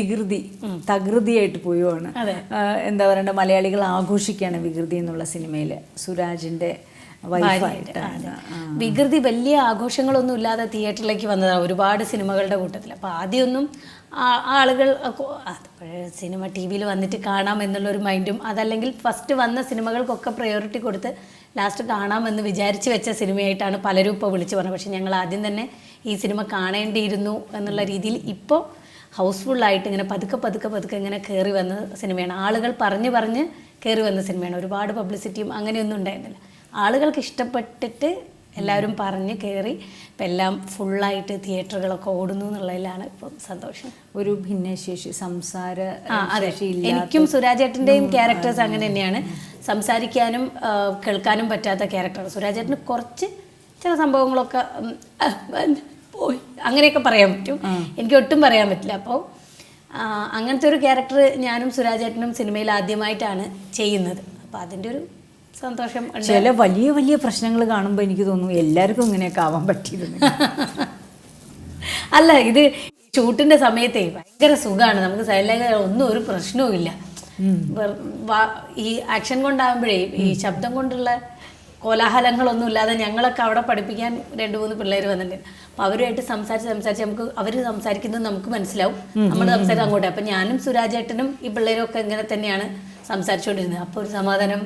വികൃതി തകൃതിയായിട്ട് പോവുകയാണ്. എന്താ പറയണ്ട, മലയാളികൾ ആഘോഷിക്കുകയാണ് വികൃതി എന്നുള്ള സിനിമയിൽ സുരാജിന്റെ വൈഫായിട്ടാണ്. വികൃതി വലിയ ആഘോഷങ്ങളൊന്നും ഇല്ലാതെ തിയേറ്ററിലേക്ക് വന്നതാണ് ഒരുപാട് സിനിമകളുടെ കൂട്ടത്തിൽ. അപ്പോൾ ആദ്യമൊന്നും ആളുകൾ സിനിമ ടി വിയിൽ വന്നിട്ട് കാണാം എന്നുള്ളൊരു മൈൻഡും, അതല്ലെങ്കിൽ ഫസ്റ്റ് വന്ന സിനിമകൾക്കൊക്കെ പ്രയോറിറ്റി കൊടുത്ത് ലാസ്റ്റ് കാണാമെന്ന് വിചാരിച്ച് വെച്ച സിനിമയായിട്ടാണ് പലരും ഇപ്പോൾ വിളിച്ചു പറഞ്ഞത്. പക്ഷേ ഞങ്ങൾ ആദ്യം തന്നെ ഈ സിനിമ കാണേണ്ടിയിരുന്നു എന്നുള്ള രീതിയിൽ ഇപ്പോൾ ഹൗസ്ഫുള്ളായിട്ട് ഇങ്ങനെ പതുക്കെ ഇങ്ങനെ കയറി വന്ന സിനിമയാണ്. ആളുകൾ പറഞ്ഞ് കയറി വന്ന സിനിമയാണ്. ഒരുപാട് പബ്ലിസിറ്റിയും അങ്ങനെയൊന്നും ഉണ്ടായിരുന്നില്ല. ആളുകൾക്ക് ഇഷ്ടപ്പെട്ടിട്ട് എല്ലാവരും പറഞ്ഞ് കയറി ഇപ്പം എല്ലാം ഫുള്ളായിട്ട് തിയേറ്ററുകളൊക്കെ ഓടുന്നു എന്നുള്ളതിലാണ് ഇപ്പം സന്തോഷം. ഒരു ഭിന്നശേഷി സംസാര എനിക്കും സുരാജേട്ടൻ്റെയും ക്യാരക്ടേഴ്സ് അങ്ങനെ തന്നെയാണ്. സംസാരിക്കാനും കേൾക്കാനും പറ്റാത്ത ക്യാരക്ടർ. സുരാജേട്ടന് കുറച്ച് ചില സംഭവങ്ങളൊക്കെ പോയി അങ്ങനെയൊക്കെ പറയാൻ പറ്റും, എനിക്ക് ഒട്ടും പറയാൻ പറ്റില്ല. അപ്പോൾ അങ്ങനത്തെ ഒരു ക്യാരക്ടർ ഞാനും സുരാജേട്ടനും സിനിമയിൽ ആദ്യമായിട്ടാണ് ചെയ്യുന്നത്. അപ്പോൾ അതിൻ്റെ ഒരു സന്തോഷം. ചില വലിയ വലിയ പ്രശ്നങ്ങൾ കാണുമ്പോൾ എനിക്ക് തോന്നുന്നു എല്ലാവർക്കും ഇങ്ങനെയൊക്കെ ആവാൻ പറ്റിയിരുന്നു. അല്ല, ഇത് ഷൂട്ടിൻ്റെ സമയത്തേ ഭയങ്കര സുഖമാണ്. നമുക്ക് സൈലൻ്റ് ഒന്നും ഒരു പ്രശ്നവും ഇല്ല. ഈ ആക്ഷൻ കൊണ്ടാകുമ്പോഴേ ഈ ശബ്ദം കൊണ്ടുള്ള കോലാഹലങ്ങളൊന്നും ഇല്ലാതെ ഞങ്ങളൊക്കെ അവിടെ പഠിപ്പിക്കാൻ 2-3 പിള്ളേർ വന്നിട്ടുണ്ട്. അപ്പോൾ അവരുമായിട്ട് സംസാരിച്ച് നമുക്ക് അവർ സംസാരിക്കുന്നത് നമുക്ക് മനസ്സിലാവും, നമ്മൾ സംസാരിച്ച് അങ്ങോട്ട്. അപ്പം ഞാനും സുരാജേട്ടനും ഈ പിള്ളേരും ഒക്കെ ഇങ്ങനെ തന്നെയാണ് സംസാരിച്ചുകൊണ്ടിരുന്നത്. അപ്പോൾ ഒരു സമാധാനം.